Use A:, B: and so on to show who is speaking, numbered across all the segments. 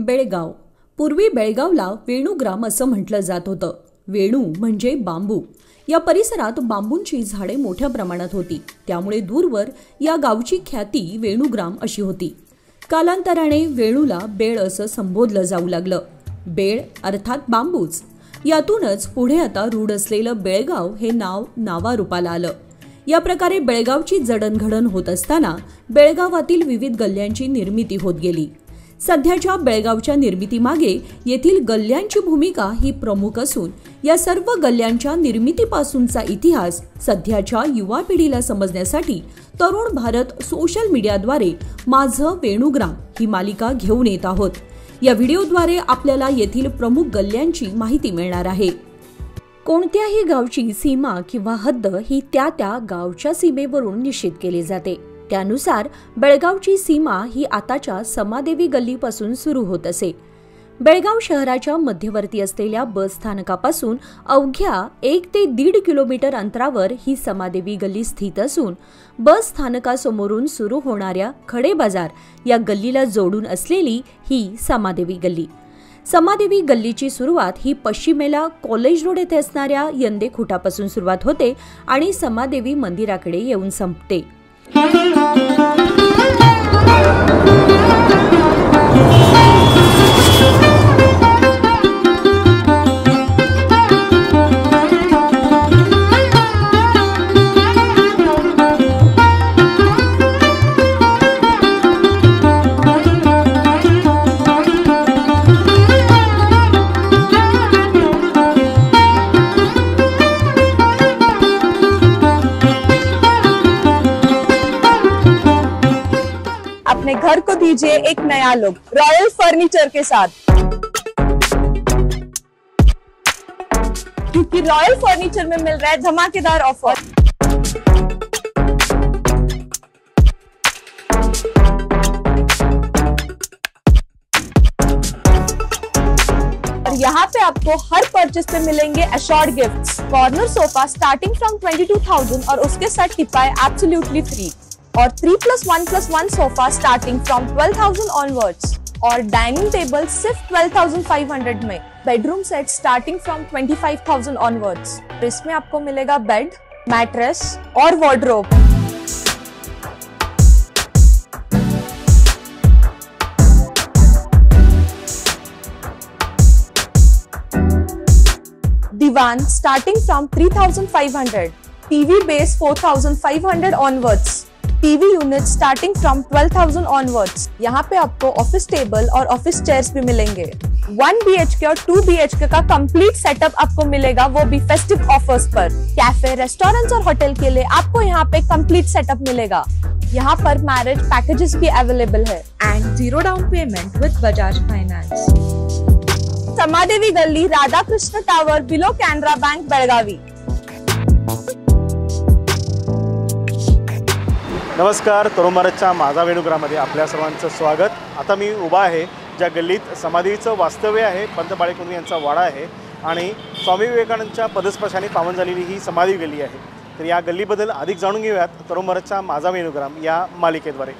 A: बेळगाव. पूर्वी बेळगावला वेणुग्राम असं म्हटलं जात होतं. वेणू म्हणजे बांबू. या परिसरात बांबूंची झाडे मोठ्या प्रमाणात होती, त्यामुळे दूरवर या गावची ख्याती वेणुग्राम अशी होती. कालांतराने वेणूला बेळ असं संबोधलं जाऊ लागलं. बेळ अर्थात बांबूच. यातूनच पुढे आता रूढ असलेलं बेळगाव हे नाव नावारूपाला आलं. या प्रकारे बेळगावची जडणघडण होत असताना बेळगावातील विविध गल्ल्यांची निर्मिती होत गेली. सध्याच्या बेळगावच्या निर्मितीमागे येथील गल्ल्यांची भूमिका ही प्रमुख असून या सर्व गल्ल्यांच्या निर्मितीपासूनचा इतिहास सध्याच्या युवा पिढीला समजण्यासाठी तरुण भारत सोशल मीडियाद्वारे माझं वेणुग्राम ही मालिका घेऊन येत आहोत. या व्हिडिओद्वारे आपल्याला येथील प्रमुख गल्ल्यांची माहिती मिळणार आहे. कोणत्याही गावची सीमा किंवा हद्द ही त्या गावच्या सीमेवरून निश्चित केली जाते. त्यानुसार बेळगावची सीमा ही आताच्या समादेवी गल्लीपासून सुरू होत असे. बेळगाव शहराच्या मध्यवर्ती असलेल्या बस स्थानकापासून अवघ्या 1 ते 1.5 किलोमीटर अंतरावर ही समादेवी गल्ली स्थित असून बस स्थानकासमोरून सुरू होणाऱ्या खडे बाजार या गल्लीला जोडून असलेली ही समादेवी गल्ली. समादेवी गल्लीची सुरुवात ही पश्चिमेला कॉलेज रोड येथे असणाऱ्या यंदे खुटापासून सुरुवात होते आणि समादेवी मंदिराकडे येऊन संपते.
B: अपने घर को दीजिए एक नया लुक रॉयल फर्नीचर के साथ, क्योंकि रॉयल फर्नीचर में मिल रहा है धमाकेदार ऑफर। और यहाँ पे आपको हर परचेज पे मिलेंगे assured gifts. Corner sofa starting from 22,000 और उसके साथ टिप्पा है एब्सोल्युटली फ्री। और 3+1+1 सोफा स्टार्टिंग फ्रॉम 12,000 ऑनवर्ड्स और डाइनिंग टेबल सिर्फ 12,500 में। Bedroom set starting from 25,000 onwards. इसमें आपको मिलेगा बेड, मैट्रेस और वार्डरोब। दीवान starting from 3,500, TV base 4,500 onwards, TV unit starting from 12,000 onwards. यहाँ पे आपको ऑफिस टेबल और ऑफिस चेयर्स भी मिलेंगे। 1 BHK और 2 BHK का कंप्लीट सेटअप आपको मिलेगा, वो भी फेस्टिव ऑफर्स पर। कैफे, रेस्टोरेंट्स और होटल के लिए आपको यहाँ पे कंप्लीट सेटअप मिलेगा। यहाँ पर मैरिज पैकेजेस भी अवेलेबल है
C: एंड 0 डाउन पेमेंट विद बजाज फाइनेंस।
B: समादेवी गल्ली, Radha Krishna tower, below Canara bank, Belagavi.
D: नमस्कार, तरुण भारतच्या माझा वेणुग्राममध्ये आपल्या सर्वांचं स्वागत. आता मी उभा आहे ज्या गल्लीत समादेवीचं वास्तव्य आहे, पंत बाळेकुंद्रे यांचा वाडा आहे आणि स्वामी विवेकानंदच्या पदस्पर्शाने पावन झालेली ही समादेवी गल्ली आहे. तर या गल्लीबद्दल अधिक जाणून घेऊयात तरुण भारतच्या माझा वेणुग्राम या मालिकेद्वारे.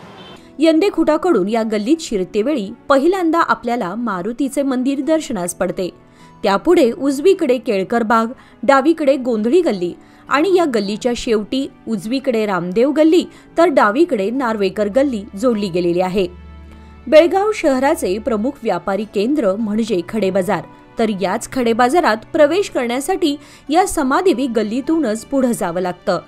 A: यंदे खुटाकडून या गल्लीत शिरतेवेळी पहिल्यांदा आपल्याला मारुतीचे मंदिर दर्शनास पडते. त्यापुढे उजवीकडे केळकर बाग, डावीकडे गोंधळी गल्ली आणि या गल्लीच्या शेवटी उजवीकडे रामदेव गल्ली तर डावीकडे नार्वेकर गल्ली जोडली गेलेली आहे. बेळगाव शहराचे प्रमुख व्यापारी केंद्र म्हणजे खडे बाजार. तर याच खडे बाजारात प्रवेश करण्यासाठी या समादेवी गल्लीतूनच पुढे जावं लागतं.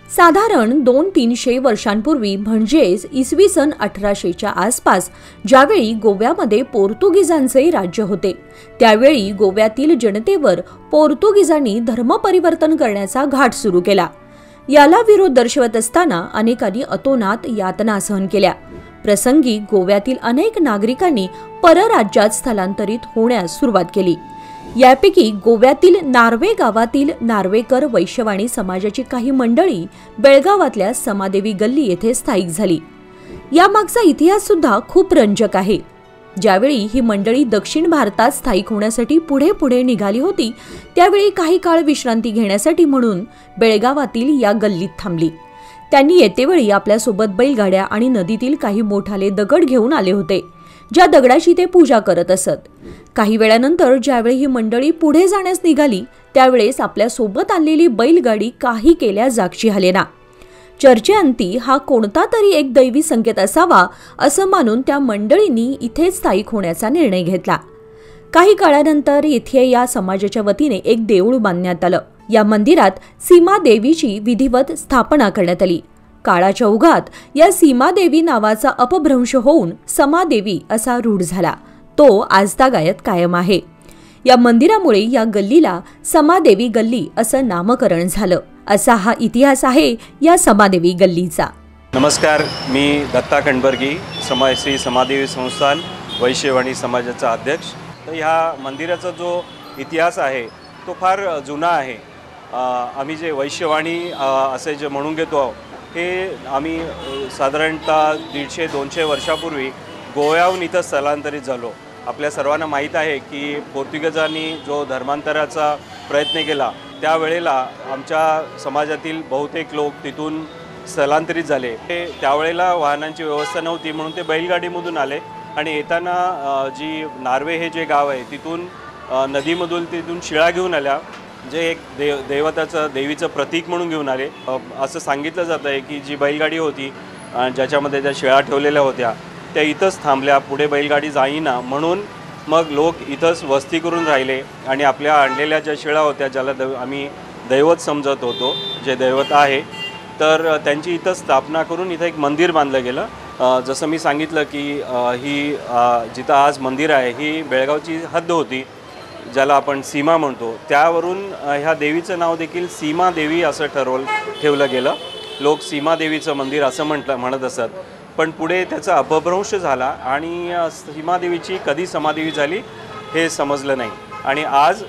A: साधारण 200-300 वर्षांपूर्वी म्हणजेच इसवी सन 1800च्या आसपास ज्यावेळी गोव्यामध्ये पोर्तुगीजांचे राज्य होते, त्यावेळी गोव्यातील जनतेवर पोर्तुगीजांनी धर्मपरिवर्तन करण्याचा घाट सुरू केला. याला विरोध दर्शवत असताना अनेकांनी अतोनात यातना सहन केल्या. प्रसंगी गोव्यातील अनेक नागरिकांनी परराज्यात स्थलांतरित होण्यास सुरुवात केली. यापैकी गोव्यातील नार्वे गावातील नार्वेकर वैश्यवाणी समाजाची काही मंडळी बेळगावातल्या समादेवी गल्ली येथे स्थायिक झाली. यामागचा इतिहास सुद्धा खूप रंजक आहे. ज्यावेळी ही मंडळी दक्षिण भारतात स्थायिक होण्यासाठी पुढे निघाली होती, त्यावेळी काही काळ विश्रांती घेण्यासाठी म्हणून बेळगावातील या गल्लीत थांबली. त्यांनी येतेवेळी आपल्यासोबत बैलगाड्या आणि नदीतील काही मोठाले दगड घेऊन आले होते. ज्या दगडाची ते पूजा करत असत. काही वेळानंतर ज्यावेळी ही मंडळी पुढे जाण्यास निघाली त्यावेळेस आपल्या सोबत आणलेली बैलगाडी काही केल्या जागची हलेना. चर्चेअंती हा कोणता तरी एक दैवी संकेत असावा असं मानून त्या मंडळींनी इथेच स्थायिक होण्याचा निर्णय घेतला. काही काळानंतर येथे या समाजाच्या वतीने एक देऊळ बांधण्यात आलं. या मंदिरात सीमा देवीची विधिवत स्थापना करण्यात आली. काळाच्या ओघात या सीमादेवी नावाचा अपभ्रंश होऊन समादेवी असा रूढ झाला. तो आजतागायत कायम आहे. या मंदिरामुळे या गल्लीला समादेवी गल्ली असं नामकरण झालं. असा हा इतिहास आहे या समादेवी गल्लीचा.
E: नमस्कार, मी दत्ता कणबर्गी, श्री समादेवी संस्थान वैश्यवाणी समाजाचा अध्यक्ष. तर ह्या मंदिराचा जो इतिहास आहे तो फार जुना आहे. आम्ही जे वैश्यवाणी असे जे म्हणून घेतो हे आम्ही साधारणतः 150-200 वर्षापूर्वी गोव्याहून इथं स्थलांतरित झालो. आपल्या सर्वांना माहीत आहे की पोर्तुगीजांनी जो धर्मांतराचा प्रयत्न केला त्यावेळेला आमच्या समाजातील बहुतेक लोक तिथून स्थलांतरित झाले. त्यावेळेला वाहनांची व्यवस्था नव्हती म्हणून ते बैलगाडीमधून आले आणि येताना जी नार्वे हे जे गाव आहे तिथून नदीमधून तिथून शिळा घेऊन आल्या, जे एक देवीचं प्रतीक म्हणून घेऊन आले. असं सांगितलं जातं आहे की जी बैलगाडी होती ज्याच्यामध्ये त्या शिळा ठेवलेल्या होत्या त्या इथंच थांबल्या, पुढे बैलगाडी जाईना म्हणून मग लोक इथंच वस्ती करून राहिले आणि आपल्या आणलेल्या ज्या शिळा होत्या ज्याला आम्ही दैवत समजत होतो, जे दैवत आहे, तर त्यांची इथं स्थापना करून इथं एक मंदिर बांधलं गेलं. जसं मी सांगितलं की ही जिथं आज मंदिर आहे ही बेळगावची हद्द होती ज्याला आपण सीमा म्हणतो. त्यावरून ह्या देवीचं नाव देखील सीमा देवी असं ठेवलं गेलं. लोक सीमा देवीचं मंदिर असं म्हणत असत. पण पुढे त्याचा अपभ्रंश झाला आणि सीमादेवीची कधी समादेवी झाली हे समजलं नाही आणि आज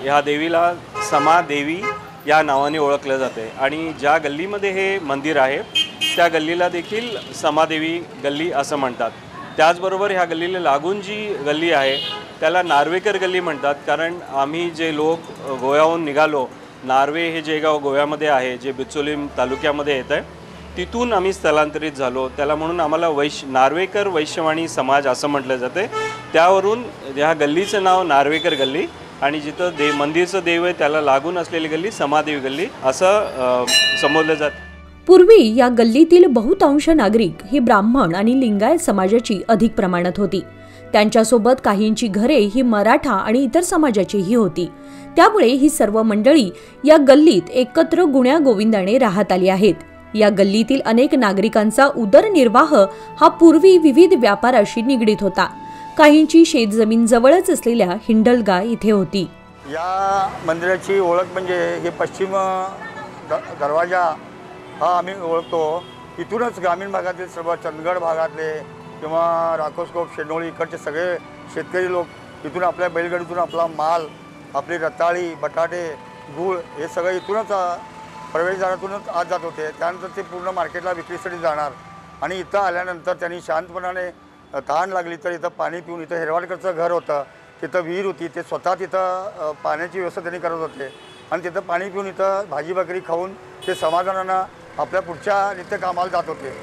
E: ह्या देवीला समादेवी या नावाने ओळखलं जाते. आणि ज्या गल्लीमध्ये हे मंदिर आहे त्या गल्लीला देखील समादेवी गल्ली असं म्हणतात. त्याचबरोबर ह्या गल्लीला लागून जी गल्ली आहे त्याला नार्वेकर गल्ली म्हणतात, कारण आम्ही जे लोक गोव्याहून निघालो, नार्वे हे जे गाव गोव्यामध्ये आहे जे बिचोली तालुक्यामध्ये येतं आहे, तिथून आम्ही स्थलांतरित झालो. त्याला म्हणून आम्हाला नार्वेकर वैश्यवाणी समाज असं म्हटलं जाते. त्यावरून ह्या गल्लीचं नाव नार्वेकर गल्ली आणि जिथं मंदिरचं देव आहे त्याला लागून असलेली गल्ली समादेवी गल्ली असं संबोधलं जातं.
A: पूर्वी या गल्लीतील बहुतांश नागरिक ही ब्राह्मण आणि लिंगायत समाजाची अधिक प्रमाणात होती. त्यांच्यासोबत काहींची घरे ही मराठा आणि इतर समाजाचीही होती. त्यामुळे ही सर्व मंडळी या गल्लीत एकत्र गुण्या गोविंदाने राहत आली आहेत. या गल्लीतील अनेक नागरिकांचा उदरनिर्वाह हा पूर्वी विविध व्यापाराशी निगडीत होता. काहींची शेतजमीन जवळच असलेल्या हिंडलगा इथे होती.
F: या मंदिराची ओळख म्हणजे हे पश्चिम दरवाजा हा आम्ही ओळखतो. इथूनच ग्रामीण भागातील सर्व चंदगड भागातले किंवा राकोसकोप शेनोळी इकडचे सगळे शेतकरी लोक इथून आपल्या बैलगाडीतून आपला माल, आपली रताळी, बटाटे, गूळ हे सगळं इथूनच प्रवेशद्वारातूनच आत जात होते. त्यानंतर ते पूर्ण मार्केटला विक्रीसाठी जाणार आणि इथं आल्यानंतर त्यांनी शांतपणाने तहान लागली तर इथं पाणी पिऊन, इथं हेरवाडकरचं घर होतं, तिथं विहीर होती, ते स्वतः तिथं पाण्याची व्यवस्था त्यांनी करत होते आणि तिथं पाणी पिऊन इथं भाजी भाकरी खाऊन ते समाधानानं आपल्या पुढच्या नित्यकामाला जात होते.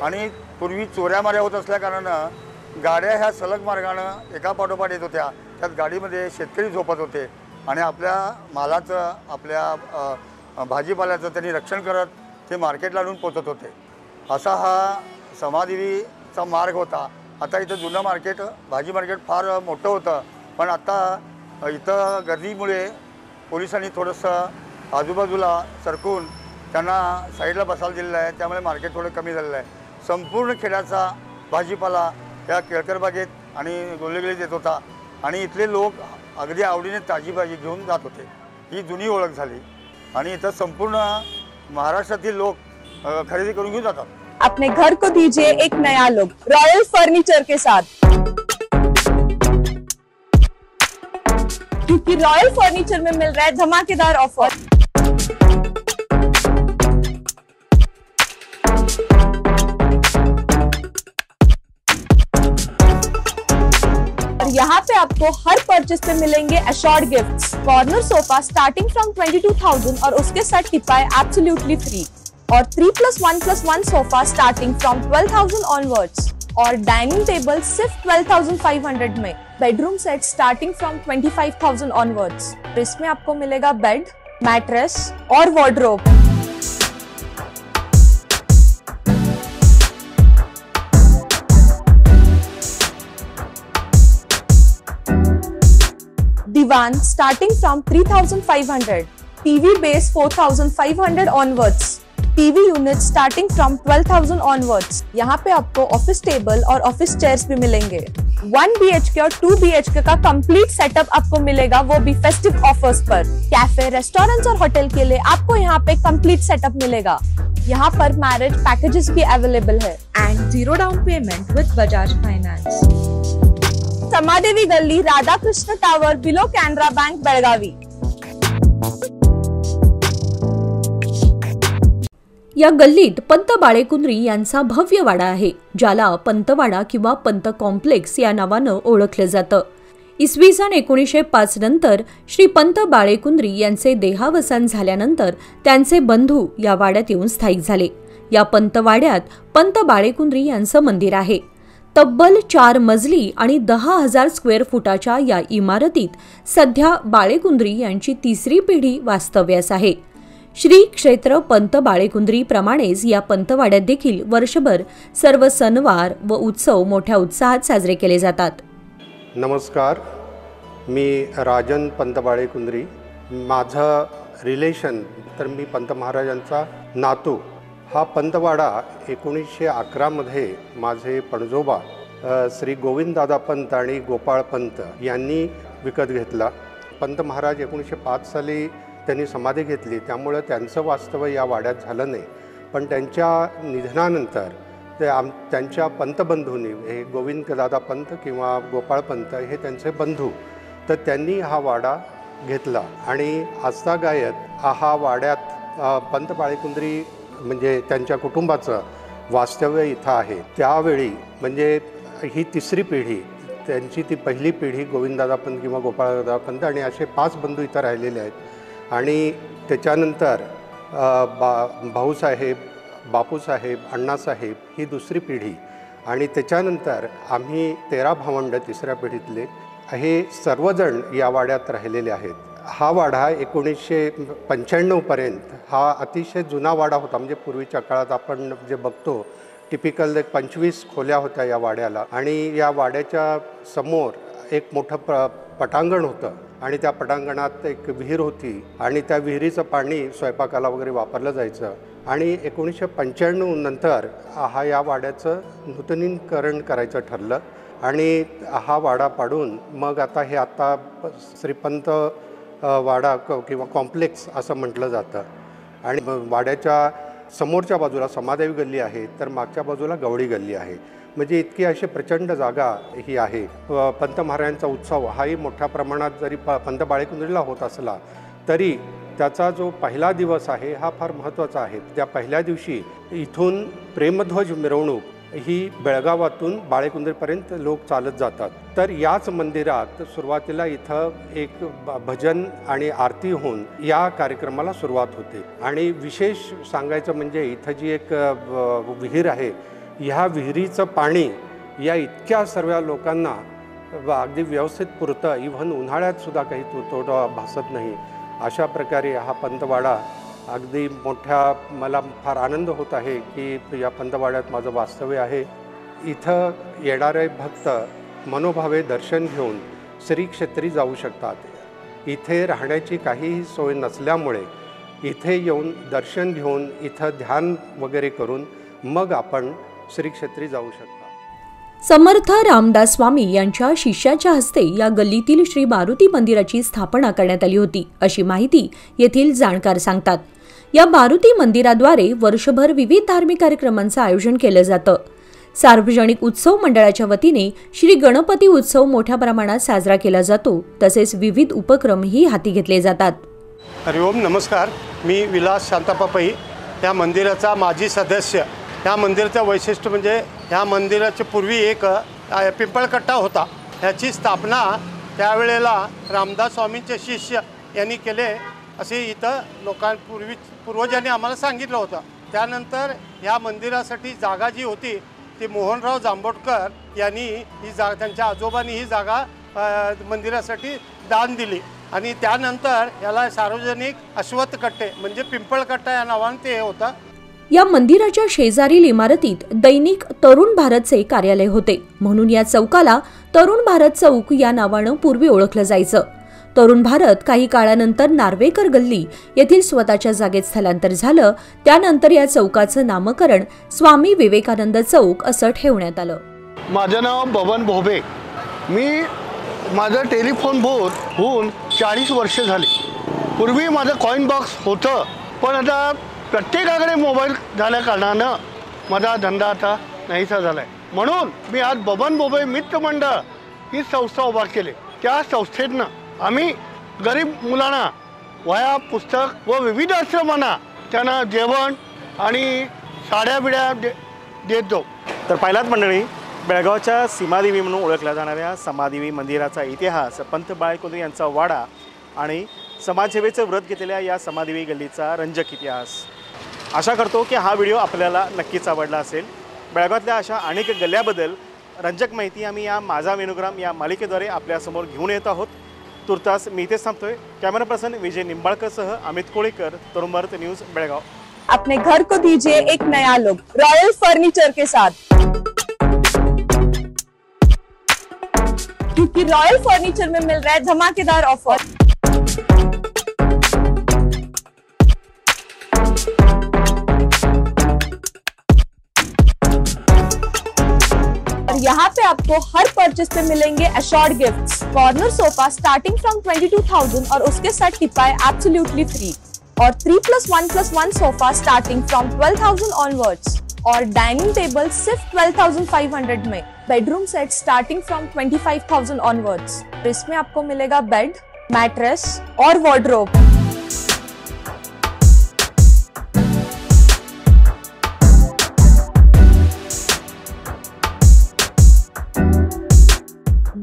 F: आणि पूर्वी चोऱ्यामाऱ्या होत असल्याकारणानं गाड्या ह्या सलग मार्गानं एका पाठोपाठ येत होत्या. त्यात गाडीमध्ये शेतकरी झोपत होते आणि आपल्या मालाचं, आपल्या भाजीपाल्याचं त्यांनी रक्षण करत ते मार्केटला आणून पोचत होते. असा हा समादेवीचा मार्ग होता. आता इथं जुनं मार्केट, भाजी मार्केट फार मोठं होतं, पण आता इथं गर्दीमुळे पोलिसांनी थोडंसं आजूबाजूला सरकून त्यांना साईडला बसायला दिलेलं आहे. त्यामुळे मार्केट थोडं कमी झालेलं आहे. संपूर्ण खेड्याचा भाजीपाला या केळकर बागेत आणि गोल्लेगलीत येत होता आणि इथले लोक अगदी आवडीने ताजी भाजी घेऊन जात होते. ही जुनी ओळख झाली आणि इथं संपूर्ण महाराष्ट्रातील लोक खरेदी करून घेऊन जातात.
B: अपने घर को दीजिए एक नया लुक रॉयल फर्नीचर के साथ, क्योंकि रॉयल फर्नीचर में मिल रहा है धमाकेदार ऑफर. यहाँ पे आपको हर परचेज पे मिलेंगे assured gifts. Corner sofa starting from 22,000 और उसके साथ टिपाई एब्सोल्युटली फ्री और 3+1+1 सोफा स्टार्टिंग फ्रॉम 12,000 ऑनवर्ड्स. और डाइनिंग टेबल सिर्फ 12,500 में। Bedroom set starting from 25,000 onwards. इसमें आपको मिलेगा बेड, मैट्रेस और वार्डरोब। दीवान starting from 3,500, TV base 4,500 onwards, TV unit starting from 12,000 onwards. यहाँ पे आपको ऑफिस टेबल और ऑफिस चेयर्स भी मिलेंगे। 1 BHK और 2 BHK का कंप्लीट सेटअप आपको मिलेगा, वो भी फेस्टिव ऑफर्स पर। कैफे, रेस्टोरेंट्स और होटल के लिए आपको यहाँ पे कंप्लीट सेटअप मिलेगा। यहाँ पर मैरिज पैकेजेस भी अवेलेबल है।
C: and 0 down payment with Bajaj Finance.
B: समादेवी गल्ली, Radha Krishna tower, below Canara bank, Belagavi.
A: या गल्लीत पंत बाळेकुंद्री यांचा भव्य वाडा आहे, ज्याला पंतवाडा किंवा पंत कॉम्प्लेक्स या नावानं ओळखलं जातं। इसवी सन 1905 नंतर श्री पंत बाळेकुंद्री यांचे देहावसान झाल्यानंतर त्यांचे बंधू या वाड्यात येऊन स्थायिक झाले। या पंतवाड्यात पंत बाळेकुंद्री यांचं मंदिर आहे। तब्बल 4 मजली आणि 10,000 स्क्वेअर फुटाच्या या इमारतीत सध्या बाळेकुंद्री यांची 3री पिढी वास्तव्यास आहे। श्री क्षेत्र पंत बाळेकुंद्री प्रमाणेच या पंतवाड्यात देखील वर्षभर सर्व सणवार व उत्सव मोठ्या उत्साहात साजरे केले जातात।
G: नमस्कार, मी राजन पंत बाळेकुंद्री। माझं रिलेशन तर मी पंत महाराजांचा नातू। हा पंतवाडा 1911 मध्ये माझे पणजोबा श्री गोविंददादा पंत आणि गोपाळ पंत यांनी विकत घेतला। पंत महाराज 1905 साली त्यांनी समाधी घेतली, त्यामुळे त्यांचं वास्तव्य या वाड्यात झालं नाही। पण त्यांच्या निधनानंतर त्यांच्या पंतबंधूंनी, हे गोविंददादा पंत किंवा गोपाळ पंत हे त्यांचे बंधू, तर त्यांनी हा वाडा घेतला आणि आजतागायत हा वाड्यात पंत बाळेकुंद्री म्हणजे त्यांच्या कुटुंबाचं वास्तव्य इथं आहे। त्यावेळी म्हणजे ही 3री पिढी, त्यांची ती पहिली पिढी गोविंददादा पंत किंवा गोपाळदादा पंत आणि असे 5 बंधू इथं राहिलेले आहेत। आणि त्याच्यानंतर भाऊसाहेब, बापूसाहेब, अण्णासाहेब ही 2री पिढी आणि त्याच्यानंतर आम्ही 13 भावंड 3ऱ्या पिढीतले हे सर्वजण या वाड्यात राहिलेले आहेत। हा वाडा 1995 पर्यंत हा अतिशय जुना वाडा होता। म्हणजे पूर्वीच्या काळात आपण जे बघतो टिपिकल 25 खोल्या होत्या या वाड्याला आणि या वाड्याच्या समोर एक मोठं पटांगण होतं आणि त्या पटांगणात एक विहीर होती आणि त्या विहिरीचं पाणी स्वयंपाकाला वगैरे वापरलं जायचं। आणि 1995 नंतर या वाड्याचं नूतनीकरण करायचं ठरलं आणि हा वाडा पाडून मग आता श्रीपंत वाडा किंवा कॉम्प्लेक्स असं म्हटलं जातं। आणि वाड्याच्या समोरच्या बाजूला समादेवी गल्ली आहे, तर मागच्या बाजूला गवळी गल्ली आहे। म्हणजे इतकी अशी प्रचंड जागा ही आहे। पंत महाराजांचा उत्सव हाही मोठ्या प्रमाणात जरी पंत बाळेकुंद्रीला होत असला तरी त्याचा जो पहिला दिवस आहे हा फार महत्त्वाचा आहे। त्या पहिल्या दिवशी इथून प्रेमध्वज मिरवणूक ही बेळगावातून बाळेकुंद्रीपर्यंत लोक चालत जातात। तर याच मंदिरात सुरुवातीला इथं एक भजन आणि आरती होऊन या कार्यक्रमाला सुरुवात होते। आणि विशेष सांगायचं म्हणजे इथं जी एक विहीर आहे, ह्या विहिरीचं पाणी या इतक्या सर्व लोकांना अगदी व्यवस्थित पुरतं, इव्हन उन्हाळ्यातसुद्धा काही तोटा भासत नाही। अशा प्रकारे हा पंतवाडा अगदी मोठ्या, मला फार आनंद होत आहे की या पंतवाड्यात माझं वास्तव्य आहे। इथं येणारे भक्त मनोभावे दर्शन घेऊन श्री क्षेत्री जाऊ शकतात। इथे राहण्याची काहीही सोय नसल्यामुळे इथे येऊन दर्शन घेऊन इथं ध्यान वगैरे करून मग आपण श्री क्षेत्री जाऊ शकता।
A: समर्थ रामदास स्वामी यांच्या शिष्याच्या हस्ते या गल्लीतील श्री मारुती मंदिराची स्थापना करण्यात आली होती, अशी माहिती येथील जाणकार सांगतात। या मारुती मंदिराद्वारे वर्षभर विविध धार्मिक कार्यक्रमांचं आयोजन केलं जातं। सार्वजनिक उत्सव मंडळाच्या वतीने श्री गणपती उत्सव मोठ्या प्रमाणात साजरा केला जातो, तसेच विविध उपक्रमही हाती घेतले जातात।
H: हरिओम, नमस्कार। मी विलास शांताप्पा पै, या मंदिराचा माजी सदस्य। या मंदिराचं वैशिष्ट्य म्हणजे ह्या मंदिराच्या पूर्वी एक पिंपळकट्टा होता। ह्याची स्थापना त्यावेळेला रामदास स्वामींचे शिष्य यांनी केले असे इथं पूर्वजांनी आम्हाला सांगितलं होतं। त्यानंतर ह्या मंदिरासाठी जागा जी होती की मोहनराव जांभोटकर यांनी ही जागा, त्यांच्या आजोबांनी ही जागा मंदिरासाठी दान दिली आणि त्यानंतर याला सार्वजनिक अश्वत्थ कट्टे म्हणजे पिंपळकट्टा या नावाने ते होतं.
A: या मंदिराच्या शेजारील इमारतीत दैनिक तरुण भारतचे कार्यालय होते, म्हणून या चौकाला तरुण भारत चौक या नावानं पूर्वी ओळखलं जायचं. तरुण भारत काही काळानंतर नार्वेकर गल्ली येथील स्वतःच्या जागेत स्थलांतर झालं. त्यानंतर या चौकाचं नामकरण स्वामी विवेकानंद चौक असं ठेवण्यात आलं.
I: माझं नाव बबन भोबे. मी माझं टेलिफोन बूथ होऊन 40 वर्ष झाली. पूर्वी माझं कॉईन बॉक्स होतं, पण आता प्रत्येकाकडे मोबाईल झाल्या कारणानं माझा धंदा आता नाहीसा झाला आहे. म्हणून मी आज बबन भोबे मित्र मंडळ ही संस्था उभा केली. त्या संस्थेतनं आम्ही गरीब मुलांना वह्या, पुस्तक व विविध आश्रमांना त्यांना जेवण आणि साड्या बिड्या देतो.
D: तर पाहिलात मंडळी, बेळगावच्या सीमादेवी म्हणून ओळखल्या जाणाऱ्या समादेवी मंदिराचा इतिहास, पंत बाळकुंद्रे यांचा वाडा आणि समाजसेवेचं व्रत घेतलेल्या या समादेवी गल्लीचा रंजक इतिहास. आशा करतो की हा व्हिडिओ आपल्याला नक्कीच आवडला असेल. बेळगावातल्या अशा अनेक गल्ल्याबद्दल रंजक माहिती आम्ही या माझा वेणुग्राम या मालिकेद्वारे आपल्यासमोर घेऊन येत आहोत. तुर्तास मी इथेच थांबतोय. कॅमेरा पर्सन विजय निंबाळकरसह अमित कोळेकर, तरुण भारत न्यूज, बेळगाव.
B: अपने घर को दीजिए एक नया लुक रॉयल फर्नीचर के साथ, क्योंकि रॉयल फर्नीचर में मिल रहा है धमाकेदार ऑफर. और यहाँ पे आपको हर परचेज पे मिलेंगे assured gifts. Corner sofa starting from 22,000 और उसके साथ टिपाई एब्सोल्युटली फ्री. और 3+1+1 सोफा स्टार्टिंग फ्रॉम 12,000 ऑनवर्ड्स. और डाइनिंग टेबल सिर्फ 12,500 में. Bedroom set starting from 25,000 onwards. इसमें आपको मिलेगा बेड, मैट्रेस और वार्डरोब.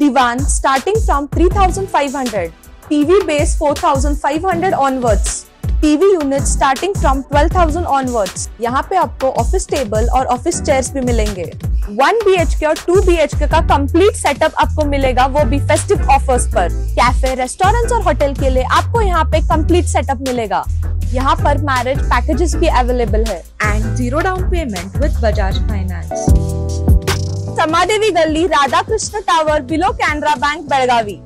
B: दीवान starting from 3,500. TV base 4,500 onwards. TV unit starting from 12,000 onwards. यहाँ पे आपको ऑफिस टेबल और ऑफिस चेयर्स भी मिलेंगे. 1 BHK और 2 BHK का कंप्लीट सेटअप आपको मिलेगा, वो भी फेस्टिव ऑफर्स पर. कैफे, रेस्टोरेंट्स और होटल के लिए आपको यहाँ पे कंप्लीट सेटअप मिलेगा. यहाँ पर मैरिज पैकेजेस भी अवेलेबल है.
C: and 0 down payment with Bajaj Finance.
B: समादेवी गल्ली, Radha Krishna tower, below Canara bank, Belagavi.